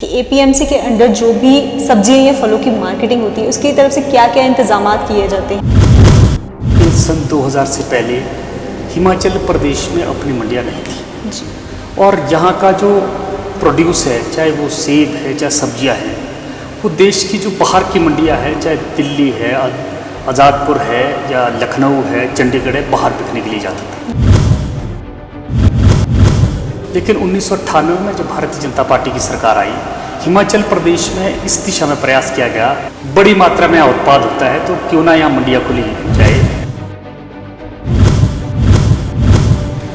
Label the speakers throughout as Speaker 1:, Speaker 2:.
Speaker 1: APMC के under जो भी सब्जियां या फलों की मार्केटिंग होती है उसकी तरफ से क्या क्या इंतजामात किए जाते हैं?
Speaker 2: सन 2000 से पहले हिमाचल प्रदेश में अपनी मंडियां नहीं थी
Speaker 1: जी।
Speaker 2: और यहाँ का जो प्रोड्यूस है, चाहे वो सेब है चाहे सब्जियाँ हैं, वो देश की जो बाहर की मंडियाँ हैं, चाहे दिल्ली है, आज़ादपुर है या लखनऊ है, चंडीगढ़ है, बाहर बिकने के लिए जाता था। लेकिन 1998 में जब भारतीय जनता पार्टी की सरकार आई, हिमाचल प्रदेश में इस दिशा में प्रयास किया गया, बड़ी मात्रा में यहाँ उत्पाद होता है तो क्यों ना यहाँ मंडियाँ खुली जाए।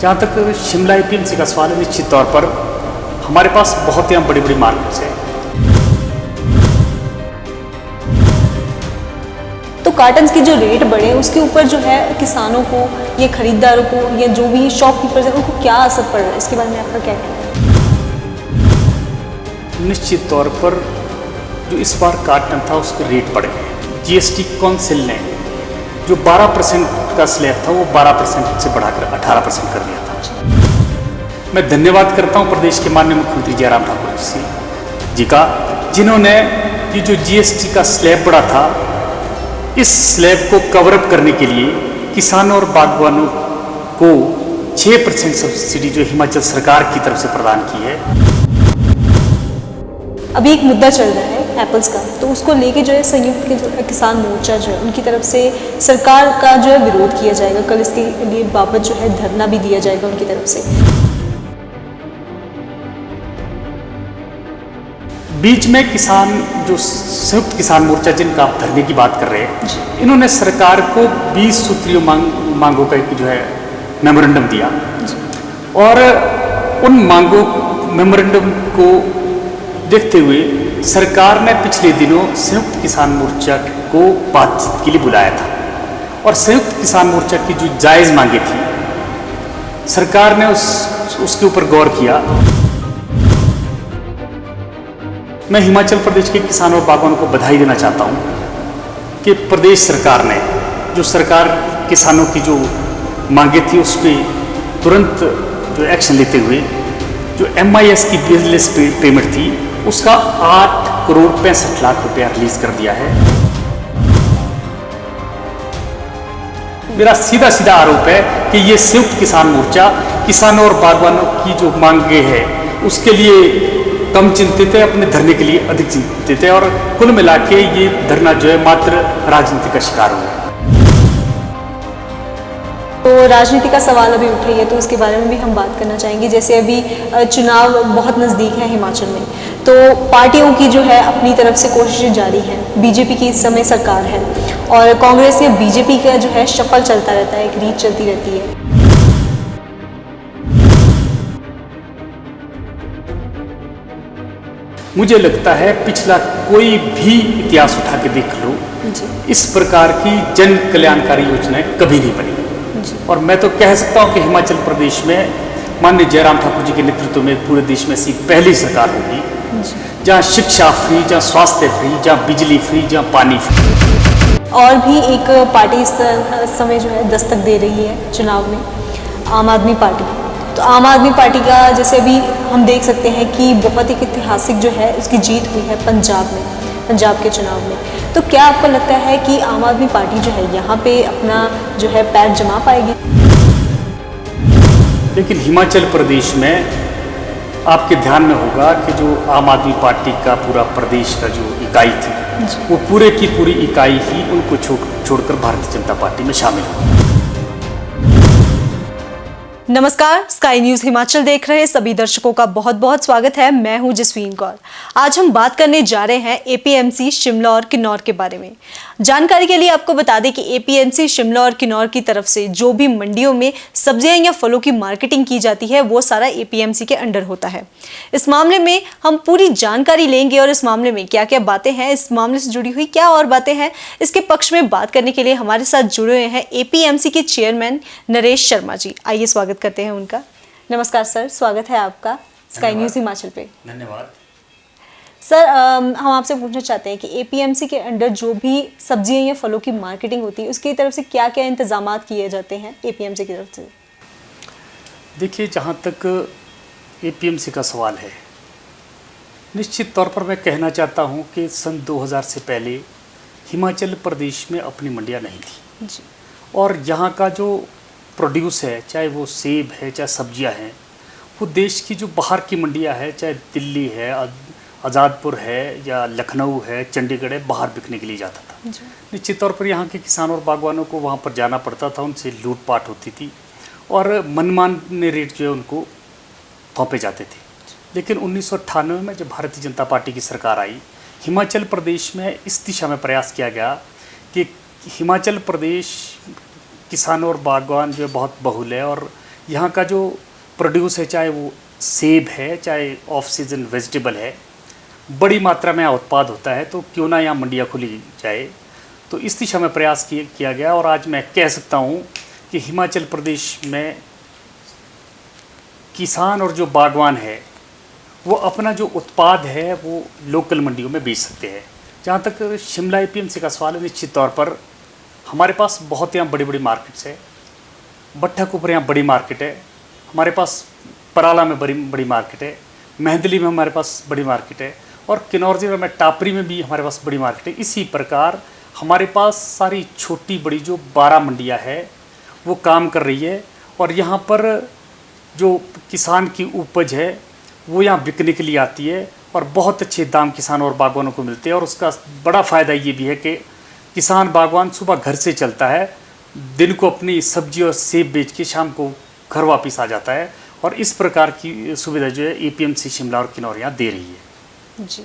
Speaker 2: जहाँ तक शिमला एपीएमसी का सवाल है, निश्चित तौर पर हमारे पास बहुत यहाँ बड़ी बड़ी मार्केट्स हैं।
Speaker 1: तो कार्टन्स की जो रेट बढ़े उसके ऊपर जो है किसानों को या खरीदारों को या जो भी शॉपकीपर्स हैं उनको क्या असर पड़ रहा है, इसके बारे में आपका क्या कहना है?
Speaker 2: निश्चित तौर पर जो इस बार कार्टन था उसके रेट बढ़ गए। जीएसटी काउंसिल ने जो 12% का स्लैब था वो 12% से बढ़ाकर 18% कर दिया था। मैं धन्यवाद करता हूँ प्रदेश के माननीय मुख्यमंत्री जयराम ठाकुर जी का, जिन्होंने ये जो जीएसटी का स्लैब बढ़ा था, इस स्लैब को कवर अप करने के लिए किसानों और बागवानों को 6% सब्सिडी जो हिमाचल सरकार की तरफ से प्रदान की है।
Speaker 1: अभी एक मुद्दा चल रहा है एप्पल्स का, तो उसको लेके जो है संयुक्त के जो किसान मोर्चा जो है उनकी तरफ से सरकार का जो है विरोध किया जाएगा। कल इसके लिए बाबत जो है धरना भी दिया जाएगा उनकी तरफ से।
Speaker 2: बीच में किसान जो संयुक्त किसान मोर्चा जिनका आप धरने की बात कर रहे हैं, इन्होंने सरकार को 20 सूत्रीय मांगों का जो है मेमोरेंडम दिया और उन मांगों मेमोरेंडम को देखते हुए सरकार ने पिछले दिनों संयुक्त किसान मोर्चा को बातचीत के लिए बुलाया था और संयुक्त किसान मोर्चा की जो जायज़ मांगे थी, सरकार ने उसके ऊपर गौर किया। मैं हिमाचल प्रदेश के किसानों और बागवानों को बधाई देना चाहता हूं कि प्रदेश सरकार ने जो सरकार किसानों की जो मांगे थी उस पर तुरंत जो एक्शन लेते हुए जो MIS की बिजनेस पेमेंट थी उसका 8 करोड़ 65 लाख रुपया रिलीज कर दिया है। मेरा सीधा सीधा आरोप है कि ये संयुक्त किसान मोर्चा किसानों और बागवानों की जो मांगे है उसके लिए कम चिंतित है, अपने धरने के लिए अधिक चिंतित है और कुल मिला के ये धरना जो है मात्र राजनीति का शिकार हुआ है।
Speaker 1: तो राजनीति का सवाल अभी उठ रही है तो उसके बारे में भी हम बात करना चाहेंगे। जैसे अभी चुनाव बहुत नज़दीक है हिमाचल में, तो पार्टियों की जो है अपनी तरफ से कोशिशें जारी हैं। बीजेपी की इस समय सरकार है और कांग्रेस या बीजेपी का जो है शफल चलता रहता है, एक रीत चलती रहती है।
Speaker 2: मुझे लगता है पिछला कोई भी इतिहास उठा के देख लो, इस प्रकार की जन कल्याणकारी योजनाएं कभी नहीं बनी। और मैं तो कह सकता हूं कि हिमाचल प्रदेश में माननीय जयराम ठाकुर जी के नेतृत्व में पूरे देश में ऐसी पहली सरकार होगी जहां शिक्षा फ्री, जहां स्वास्थ्य फ्री, जहां बिजली फ्री, जहां पानी फ्री।
Speaker 1: और भी एक पार्टी इस समय जो है दस्तक दे रही है चुनाव में, आम आदमी पार्टी। तो आम आदमी पार्टी का जैसे अभी हम देख सकते हैं कि बहुत एक ऐतिहासिक जो है उसकी जीत हुई है पंजाब में, पंजाब के चुनाव में। तो क्या आपको लगता है कि आम आदमी पार्टी जो है यहाँ पे अपना जो है पैर जमा पाएगी?
Speaker 2: लेकिन हिमाचल प्रदेश में आपके ध्यान में होगा कि जो आम आदमी पार्टी का पूरा प्रदेश का जो इकाई थी वो पूरे की पूरी इकाई ही उनको छोड़कर भारतीय जनता पार्टी में शामिल हुई।
Speaker 1: नमस्कार, स्काई न्यूज हिमाचल देख रहे सभी दर्शकों का बहुत बहुत स्वागत है। मैं हूं जसवीन कौर। आज हम बात करने जा रहे हैं एपीएमसी शिमला और किन्नौर के बारे में। जानकारी के लिए आपको बता दें कि एपीएमसी शिमला और किन्नौर की तरफ से जो भी मंडियों में सब्जियां या फलों की मार्केटिंग की जाती है वो सारा एपीएमसी के अंडर होता है। इस मामले में हम पूरी जानकारी लेंगे और इस मामले में क्या क्या बातें हैं, इस मामले से जुड़ी हुई क्या और बातें हैं, इसके पक्ष में बात करने के लिए हमारे साथ जुड़े हुए हैं एपीएमसी के चेयरमैन नरेश शर्मा जी। आइए स्वागत करते हैं उनका। नमस्कार सर, स्वागत है आपका स्काई न्यूज हिमाचल पे।
Speaker 2: धन्यवाद
Speaker 1: सर। हम आपसे पूछना चाहते हैं कि एपीएमसी के अंडर जो भी सब्जियां या फलों की मार्केटिंग होती है उसकी तरफ से क्या क्या इंतजामात किए जाते हैं एपीएमसी की तरफ से?
Speaker 2: देखिए, जहाँ तक एपीएमसी का सवाल है, निश्चित तौर पर मैं कहना चाहता हूं कि सन 2000 से पहले हिमाचल प्रदेश में अपनी मंडियां नहीं थी
Speaker 1: जी।
Speaker 2: और यहाँ का जो प्रोड्यूस है, चाहे वो सेब है, चाहे सब्जियां हैं, वो देश की जो बाहर की मंडियां है, चाहे दिल्ली है, आज़ादपुर है या लखनऊ है, चंडीगढ़ है, बाहर बिकने के लिए जाता था। निश्चित तौर पर यहाँ के किसानों और बागवानों को वहाँ पर जाना पड़ता था, उनसे लूटपाट होती थी और मनमाने रेट जो है उनको थोपे जाते थे। लेकिन 1998 में जब भारतीय जनता पार्टी की सरकार आई, हिमाचल प्रदेश में इस दिशा में प्रयास किया गया कि हिमाचल प्रदेश किसानों और बागवान जो है बहुत बहुल है और यहाँ का जो प्रोड्यूस है, चाहे वो सेब है, चाहे ऑफ सीजन वेजिटेबल है, बड़ी मात्रा में यहाँ उत्पाद होता है, तो क्यों ना यहाँ मंडियाँ खुली जाए। तो इस दिशा में प्रयास किया गया और आज मैं कह सकता हूँ कि हिमाचल प्रदेश में किसान और जो बागवान है वो अपना जो उत्पाद है वो लोकल मंडियों में बेच सकते हैं। जहाँ तक शिमला एपीएमसी का सवाल है, निश्चित तौर पर हमारे पास बहुत यहाँ बड़ी बड़ी मार्केट्स है। भट्टा के ऊपर यहाँ बड़ी मार्केट है, हमारे पास पराला में बड़ी मार्केट है, मेहंदली में हमारे पास बड़ी मार्केट है और किन्नौर में टापरी में भी हमारे पास बड़ी मार्केट है। इसी प्रकार हमारे पास सारी छोटी बड़ी जो 12 मंडियाँ है वो काम कर रही है और यहाँ पर जो किसान की उपज है वो यहाँ बिकने के लिए आती है और बहुत अच्छे दाम किसानों और बागवानों को मिलते हैं। और उसका बड़ा फ़ायदा ये भी है कि किसान बागवान सुबह घर से चलता है, दिन को अपनी सब्जी और सेब बेच के शाम को घर वापस आ जाता है और इस प्रकार की सुविधा जो है एपीएमसी शिमला और किन्नौर यहाँ दे रही है।
Speaker 1: जी।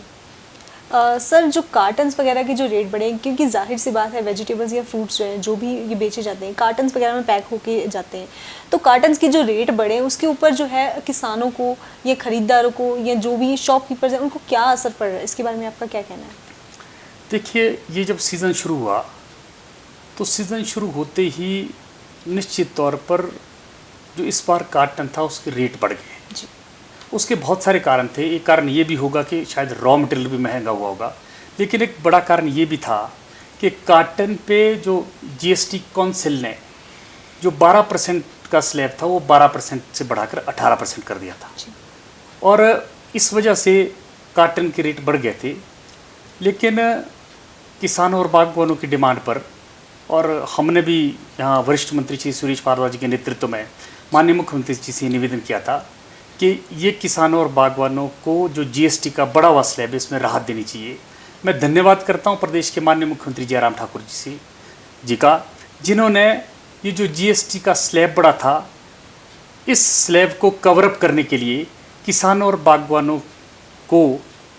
Speaker 1: सर, जो कार्टन्स वगैरह के जो रेट बढ़े, क्योंकि जाहिर सी बात है वेजिटेबल्स या फ्रूट्स जो हैं जो भी ये बेचे जाते हैं कार्टन्स वगैरह में पैक होके जाते हैं, तो कार्टन्स की जो रेट बढ़े उसके ऊपर जो है किसानों को या ख़रीदारों को या जो भी शॉपकीपर्स हैं उनको क्या असर पड़ रहा है, इसके बारे में आपका क्या कहना है?
Speaker 2: देखिए, ये जब सीज़न शुरू हुआ तो सीज़न शुरू होते ही निश्चित तौर पर जो इस बार कार्टन था उसके रेट बढ़ गए।
Speaker 1: जी।
Speaker 2: उसके बहुत सारे कारण थे। एक कारण ये भी होगा कि शायद रॉ मटेरियल भी महंगा हुआ होगा, लेकिन एक बड़ा कारण ये भी था कि कार्टन पे जो जीएसटी काउंसिल ने जो 12% का स्लैब था वो 12% से बढ़ाकर 18% कर दिया था और इस वजह से कार्टन के रेट बढ़ गए थे। लेकिन किसानों और बागवानों की डिमांड पर और हमने भी यहाँ वरिष्ठ मंत्री श्री सुरेश भारद्वाज जी के नेतृत्व में माननीय मुख्यमंत्री जी से निवेदन किया था कि ये किसानों और बागवानों को जो जीएसटी का बड़ा हुआ स्लैब है इसमें राहत देनी चाहिए। मैं धन्यवाद करता हूँ प्रदेश के माननीय मुख्यमंत्री जयराम ठाकुर जी का, जिन्होंने ये जो जीएसटी का स्लैब बढ़ा था इस स्लैब को कवरअप करने के लिए किसानों और बागवानों को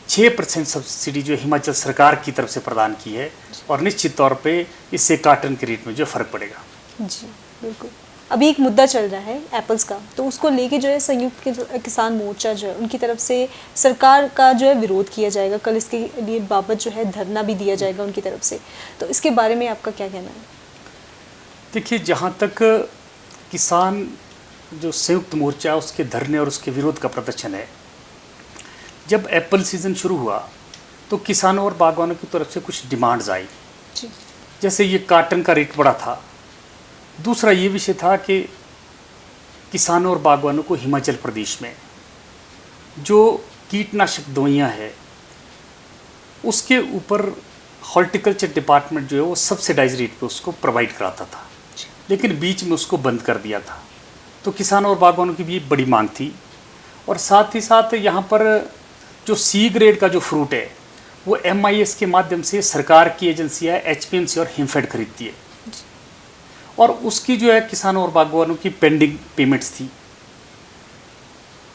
Speaker 2: 6% सब्सिडी जो हिमाचल सरकार की तरफ से प्रदान की है और निश्चित तौर पे इससे कार्टन के रेट में जो फ़र्क पड़ेगा।
Speaker 1: जी बिल्कुल। अभी एक मुद्दा चल रहा है एप्पल्स का, तो उसको लेके जो है संयुक्त किसान मोर्चा जो है उनकी तरफ से सरकार का जो है विरोध किया जाएगा। कल इसके लिए बाबत जो है धरना भी दिया जाएगा उनकी तरफ से, तो इसके बारे में आपका क्या कहना है?
Speaker 2: देखिए, जहाँ तक किसान जो संयुक्त मोर्चा उसके धरने और उसके विरोध का प्रदर्शन है, जब एप्पल सीज़न शुरू हुआ तो किसानों और बागवानों की तरफ से कुछ डिमांड्स आई। जैसे ये कार्टन का रेट बढ़ा था। दूसरा ये विषय था कि किसानों और बागवानों को हिमाचल प्रदेश में जो कीटनाशक दवाइयाँ हैं उसके ऊपर हॉर्टिकल्चर डिपार्टमेंट जो है वो सब्सिडाइज रेट पे उसको प्रोवाइड कराता था, लेकिन बीच में उसको बंद कर दिया था। तो किसानों और बागवानों की भी बड़ी मांग थी और साथ ही साथ यहाँ पर जो सी ग्रेड का जो फ्रूट है वो MIS के माध्यम से सरकार की एजेंसियाँ HPMC और हिमफेड खरीदती है और उसकी जो है किसानों और बागवानों की पेंडिंग पेमेंट्स थी।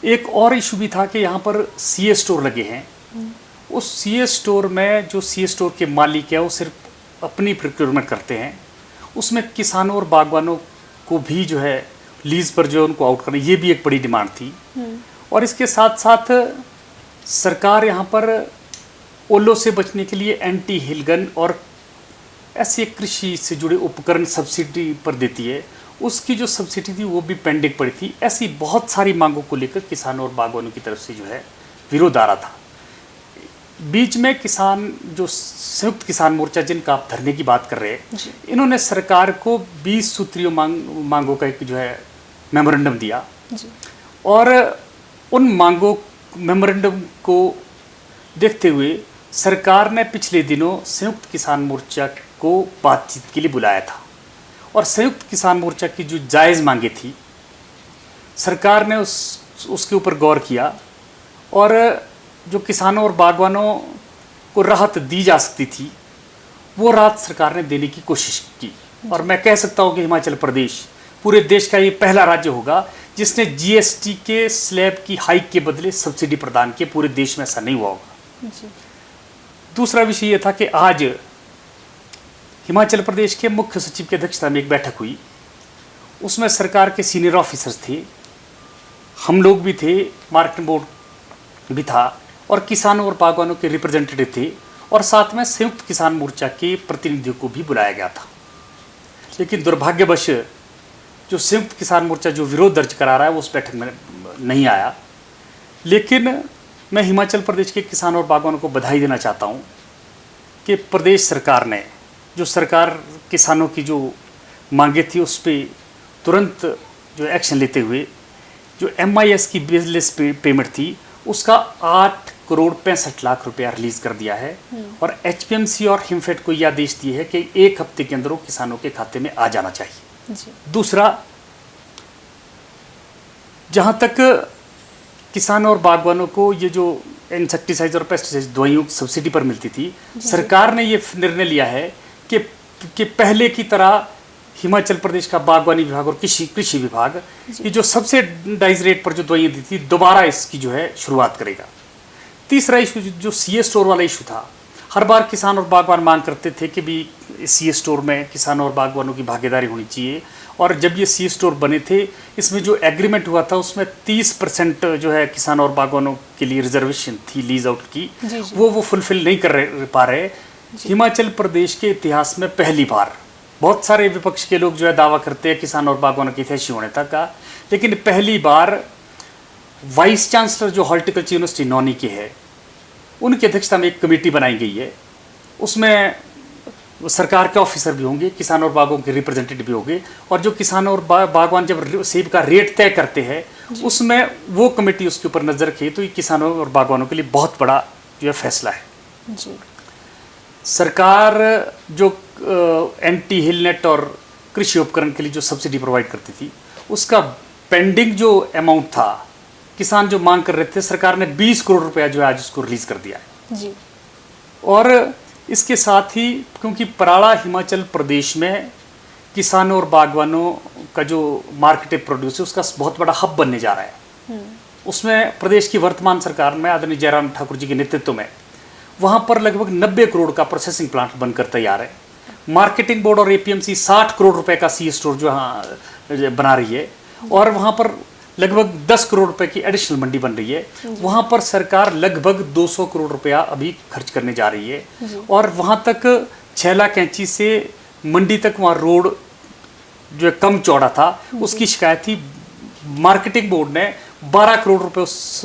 Speaker 2: एक और इशू भी था कि यहाँ पर CA स्टोर लगे हैं। उस CA स्टोर में जो CA स्टोर के मालिक है वो सिर्फ अपनी प्रोक्योरमेंट करते हैं, उसमें किसानों और बागवानों को भी जो है लीज पर जो है उनको आउट करना, ये भी एक बड़ी डिमांड थी। और इसके साथ साथ सरकार यहाँ पर ओलों से बचने के लिए एंटी हिलगन और ऐसे कृषि से जुड़े उपकरण सब्सिडी पर देती है, उसकी जो सब्सिडी थी वो भी पेंडिंग पड़ी थी। ऐसी बहुत सारी मांगों को लेकर किसानों और बागवानों की तरफ से जो है विरोध आ रहा था। बीच में किसान जो संयुक्त किसान मोर्चा जिनका आप धरने की बात कर रहे हैं, इन्होंने सरकार को 20 सूत्रीय मांगों का एक जो है मेमोरेंडम दिया और उन मांगों मेमोरेंडम को देखते हुए सरकार ने पिछले दिनों संयुक्त किसान मोर्चा को बातचीत के लिए बुलाया था और संयुक्त किसान मोर्चा की जो जायज़ मांगे थी सरकार ने उसके ऊपर गौर किया और जो किसानों और बागवानों को राहत दी जा सकती थी वो राहत सरकार ने देने की कोशिश की। और मैं कह सकता हूँ कि हिमाचल प्रदेश पूरे देश का ये पहला राज्य होगा जिसने जीएसटी के स्लैब की हाइक के बदले सब्सिडी प्रदान किए। पूरे देश में ऐसा नहीं हुआ होगा। दूसरा विषय ये था कि आज हिमाचल प्रदेश के मुख्य सचिव की अध्यक्षता में एक बैठक हुई। उसमें सरकार के सीनियर ऑफिसर्स थे, हम लोग भी थे, मार्केटिंग बोर्ड भी था और किसानों और बागवानों के रिप्रेजेंटेटिव थे और साथ में संयुक्त किसान मोर्चा के प्रतिनिधियों को भी बुलाया गया था। लेकिन दुर्भाग्यवश जो संयुक्त किसान मोर्चा जो विरोध दर्ज करा रहा है वो उस बैठक में नहीं आया। लेकिन मैं हिमाचल प्रदेश के किसानों और बागवानों को बधाई देना चाहता हूँ कि प्रदेश सरकार ने जो सरकार किसानों की जो मांगे थी उस पर तुरंत जो एक्शन लेते हुए जो MIS की बिजनेस पेमेंट थी उसका 8 करोड़ 65 लाख रुपया रिलीज कर दिया है और HPMC और हिमफेड को यह आदेश दिए है कि 1 हफ्ते के अंदर वो किसानों के खाते में आ जाना चाहिए जी। दूसरा, जहाँ तक किसानों और बागवानों को ये जो इंसेक्टिसाइड और पेस्टिसाइड दवाइयों की सब्सिडी पर मिलती थी, सरकार ने ये निर्णय लिया है कि पहले की तरह हिमाचल प्रदेश का बागवानी विभाग और कृषि विभाग ये जो सब्सिडाइज रेट पर जो दवाइयाँ दी थी दोबारा इसकी जो है शुरुआत करेगा। तीसरा इशू जो CA स्टोर वाला इशू था, हर बार किसान और बागवान मांग करते थे कि भी CA स्टोर में किसानों और बागवानों की भागीदारी होनी चाहिए और जब ये CA स्टोर बने थे इसमें जो एग्रीमेंट हुआ था उसमें 30% जो है किसानों और बागवानों के लिए रिजर्वेशन थी लीज आउट की वो फुलफिल नहीं कर पा रहे। हिमाचल प्रदेश के इतिहास में पहली बार, बहुत सारे विपक्ष के लोग जो है दावा करते हैं किसान और बागवानों की हितैषी होने तक का, लेकिन पहली बार वाइस चांसलर जो हॉर्टिकल्चर यूनिवर्सिटी नौनी के है उनकी अध्यक्षता में एक कमेटी बनाई गई है। उसमें सरकार के ऑफिसर भी होंगे, किसानों और बागवानों के रिप्रेजेंटेटिव भी होंगे और जो किसानों और बागवान जब सेब का रेट तय करते हैं उसमें वो कमेटी उसके ऊपर नजर रखे तो ये किसानों और बागवानों के लिए बहुत बड़ा जो है फैसला है जी। सरकार जो एंटी हिलनेट और कृषि उपकरण के लिए जो सब्सिडी प्रोवाइड करती थी उसका पेंडिंग जो अमाउंट था किसान जो मांग कर रहे थे, सरकार ने 20 करोड़ रुपया जो है आज उसको रिलीज कर दिया है जी। और इसके साथ ही क्योंकि पराड़ा हिमाचल प्रदेश में किसानों और बागवानों का जो मार्केटेड प्रोड्यूस है उसका बहुत बड़ा हब बनने जा रहा है। उसमें प्रदेश की वर्तमान सरकार में आदरणीय जयराम ठाकुर जी के नेतृत्व में वहाँ पर लगभग 90 करोड़ का प्रोसेसिंग प्लांट बनकर तैयार है। मार्केटिंग बोर्ड और APMC 60 करोड़ रुपए का CA स्टोर जो यहाँ बना रही है और वहाँ पर लगभग 10 करोड़ रुपए की एडिशनल मंडी बन रही है। वहाँ पर सरकार लगभग 200 करोड़ रुपया अभी खर्च करने जा रही है और वहाँ तक 6 लाख इंची से मंडी तक वहाँ रोड जो है कम चौड़ा था, उसकी शिकायत थी। मार्केटिंग बोर्ड ने 12 करोड़ रुपए उस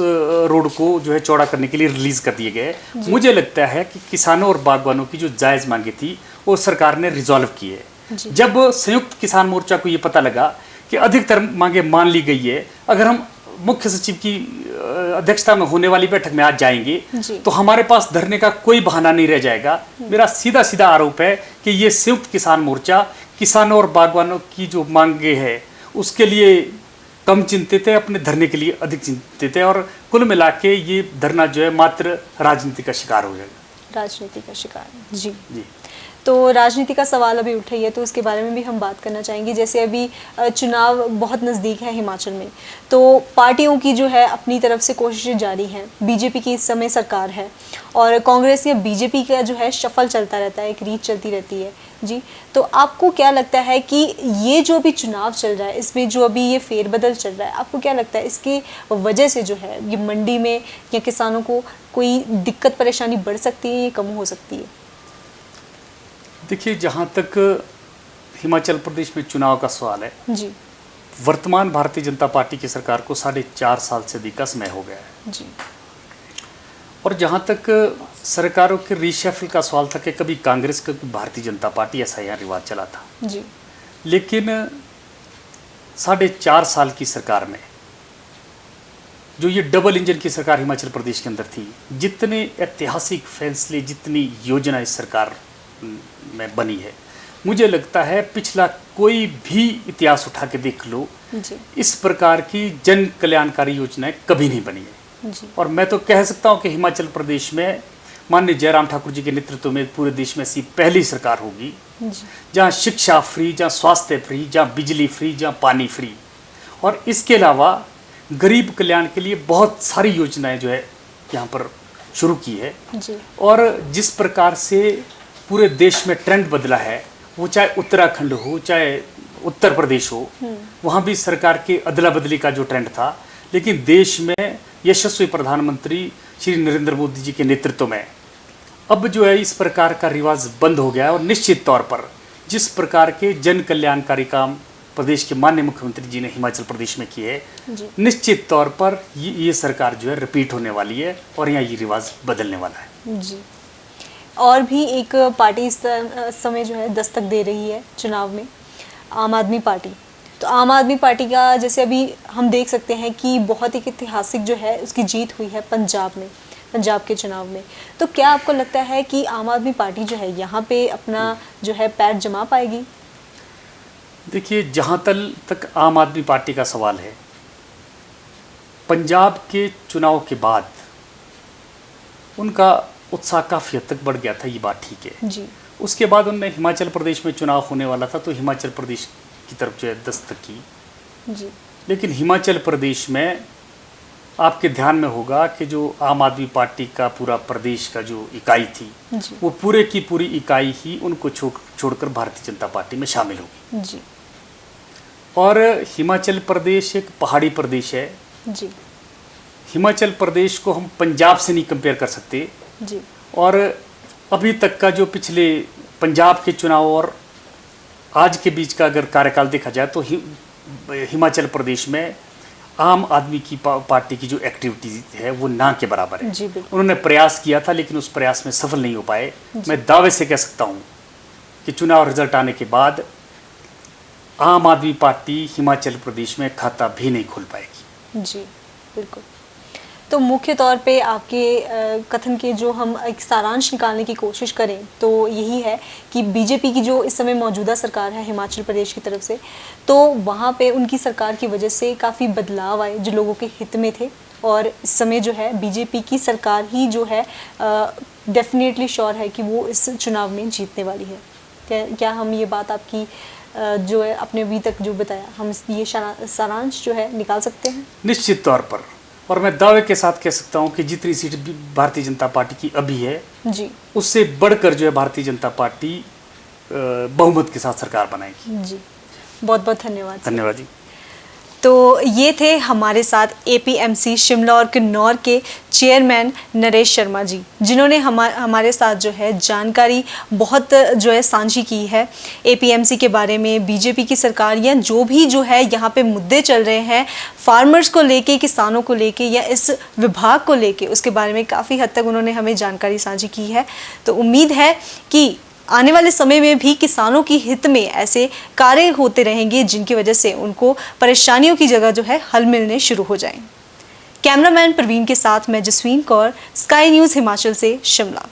Speaker 2: रोड को जो है चौड़ा करने के लिए रिलीज कर दिए गए। मुझे लगता है कि किसानों और बागवानों की जो जायज़ मांगे थी वो सरकार ने रिजॉल्व की है। जब संयुक्त किसान मोर्चा को ये पता लगा कि अधिकतर मांगे मान ली गई है, अगर हम मुख्य सचिव की अध्यक्षता में होने वाली बैठक में आज जाएंगे तो हमारे पास धरने का कोई बहाना नहीं रह जाएगा। मेरा सीधा सीधा आरोप है कि ये संयुक्त किसान मोर्चा किसानों और बागवानों की जो मांगे है उसके लिए कम चिंतित है, अपने धरने के लिए अधिक चिंतित है और कुल मिला के ये धरना जो है मात्र राजनीति का शिकार हो जाएगा।
Speaker 1: राजनीति का शिकार जी। तो राजनीति का सवाल अभी उठा ही है तो उसके बारे में भी हम बात करना चाहेंगे। जैसे अभी चुनाव बहुत नज़दीक है हिमाचल में, तो पार्टियों की जो है अपनी तरफ से कोशिशें जारी हैं। बीजेपी की इस समय सरकार है और कांग्रेस या बीजेपी का जो है शफल चलता रहता है, एक रीत चलती रहती है जी। तो आपको क्या लगता है कि ये जो भी चुनाव चल रहा है इसमें जो अभी ये फेरबदल चल रहा है, आपको क्या लगता है इसकी वजह से जो है ये मंडी में या किसानों को कोई दिक्कत परेशानी बढ़ सकती है या कम हो सकती है?
Speaker 2: देखिए, जहाँ तक हिमाचल प्रदेश में चुनाव का सवाल है
Speaker 1: जी,
Speaker 2: वर्तमान भारतीय जनता पार्टी की सरकार को 4.5 साल से अधिक का समय हो गया है
Speaker 1: जी। और
Speaker 2: जहाँ तक सरकारों के रीशफल का सवाल था कि कभी कांग्रेस कभी भारतीय जनता पार्टी, ऐसा यहाँ रिवाज चला था
Speaker 1: जी।
Speaker 2: लेकिन 4.5 साल की सरकार में जो ये डबल इंजन की सरकार हिमाचल प्रदेश के अंदर थी, जितने ऐतिहासिक फैसले, जितनी योजना इस सरकार में बनी है, मुझे लगता है पिछला कोई भी इतिहास उठा के देख लो,
Speaker 1: जी
Speaker 2: इस प्रकार की जन कल्याणकारी योजनाएं कभी नहीं बनी है।
Speaker 1: जी
Speaker 2: और मैं तो कह सकता हूँ कि हिमाचल प्रदेश में माननीय जयराम ठाकुर जी के नेतृत्व में पूरे देश में ऐसी पहली सरकार होगी
Speaker 1: जी
Speaker 2: जहाँ शिक्षा फ्री, जहाँ स्वास्थ्य फ्री, जहाँ बिजली फ्री, जहाँ पानी फ्री, और इसके अलावा गरीब कल्याण के लिए बहुत सारी योजनाएं जो है यहाँ पर शुरू की है।
Speaker 1: जी
Speaker 2: और जिस प्रकार से पूरे देश में ट्रेंड बदला है, वो चाहे उत्तराखंड हो, चाहे उत्तर प्रदेश हो, वहाँ भी सरकार के अदला बदली का जो ट्रेंड था, लेकिन देश में यशस्वी प्रधानमंत्री श्री नरेंद्र मोदी जी के नेतृत्व में अब जो है इस प्रकार का रिवाज बंद हो गया है। और निश्चित तौर पर जिस प्रकार के जन कल्याणकारी काम प्रदेश के माननीय मुख्यमंत्री जी ने हिमाचल प्रदेश में किए हैं,
Speaker 1: जी
Speaker 2: निश्चित तौर पर ये सरकार जो है रिपीट होने वाली है और यहाँ ये रिवाज बदलने वाला है।
Speaker 1: जी। और भी एक पार्टी इस समय जो है दस्तक दे रही है चुनाव में, आम आदमी पार्टी। तो आम आदमी पार्टी का जैसे अभी हम देख सकते हैं कि बहुत एक ऐतिहासिक जो है उसकी जीत हुई है पंजाब में, पंजाब के चुनाव में। तो क्या आपको लगता है कि आम आदमी पार्टी जो है यहाँ पे अपना जो है पैर जमा पाएगी?
Speaker 2: देखिए, जहाँ तक आम आदमी पार्टी का सवाल है, पंजाब के चुनाव के बाद उनका उत्साह काफ़ी हद तक बढ़ गया था, ये बात ठीक है
Speaker 1: जी।
Speaker 2: उसके बाद उनने हिमाचल प्रदेश में चुनाव होने वाला था तो हिमाचल प्रदेश की तरफ जो है दस्तक की।
Speaker 1: जी
Speaker 2: लेकिन हिमाचल प्रदेश में आपके ध्यान में होगा कि जो आम आदमी पार्टी का पूरा प्रदेश का जो इकाई थी,
Speaker 1: जी
Speaker 2: वो पूरे की पूरी इकाई ही उनको छोड़कर भारतीय जनता पार्टी में शामिल होगी।
Speaker 1: जी
Speaker 2: और हिमाचल प्रदेश एक पहाड़ी प्रदेश है।
Speaker 1: जी
Speaker 2: हिमाचल प्रदेश को हम पंजाब से नहीं कंपेयर कर सकते।
Speaker 1: जी
Speaker 2: और अभी तक का जो पिछले पंजाब के चुनाव और आज के बीच का अगर कार्यकाल देखा जाए तो हिमाचल प्रदेश में आम आदमी की पार्टी की जो एक्टिविटी है वो ना के बराबर है।
Speaker 1: जी बिल्कुल।
Speaker 2: उन्होंने प्रयास किया था लेकिन उस प्रयास में सफल नहीं हो पाए। मैं दावे से कह सकता हूँ कि चुनाव रिजल्ट आने के बाद आम आदमी पार्टी हिमाचल प्रदेश में खाता भी नहीं खोल पाएगी।
Speaker 1: जी बिल्कुल। तो मुख्य तौर पे आपके कथन के जो हम एक सारांश निकालने की कोशिश करें तो यही है कि बीजेपी की जो इस समय मौजूदा सरकार है हिमाचल प्रदेश की तरफ से, तो वहाँ पे उनकी सरकार की वजह से काफ़ी बदलाव आए जो लोगों के हित में थे। और इस समय जो है बीजेपी की सरकार ही जो है डेफिनेटली श्योर है कि वो इस चुनाव में जीतने वाली है। क्या हम ये बात आपकी जो है आपने अभी तक जो बताया, हम ये सारांश जो है निकाल सकते हैं?
Speaker 2: निश्चित तौर पर। और मैं दावे के साथ कह सकता हूं कि जितनी सीट भारतीय जनता पार्टी की अभी है
Speaker 1: जी,
Speaker 2: उससे बढ़कर जो है भारतीय जनता पार्टी बहुमत के साथ सरकार बनाएगी।
Speaker 1: जी बहुत बहुत धन्यवाद।
Speaker 2: धन्यवाद जी।
Speaker 1: तो ये थे हमारे साथ एपीएमसी शिमला और किन्नौर के चेयरमैन नरेश शर्मा जी, जिन्होंने हमारे साथ जो है जानकारी बहुत जो है साझी की है एपीएमसी के बारे में, बीजेपी की सरकार या जो भी जो है यहाँ पे मुद्दे चल रहे हैं फार्मर्स को लेके, किसानों को लेके या इस विभाग को लेके, उसके बारे में काफ़ी हद तक उन्होंने हमें जानकारी साझी की है। तो उम्मीद है कि आने वाले समय में भी किसानों की हित में ऐसे कार्य होते रहेंगे जिनकी वजह से उनको परेशानियों की जगह जो है हल मिलने शुरू हो जाएं। कैमरामैन प्रवीण के साथ मैं जसवीन कौर, स्काई न्यूज़ हिमाचल से शिमला।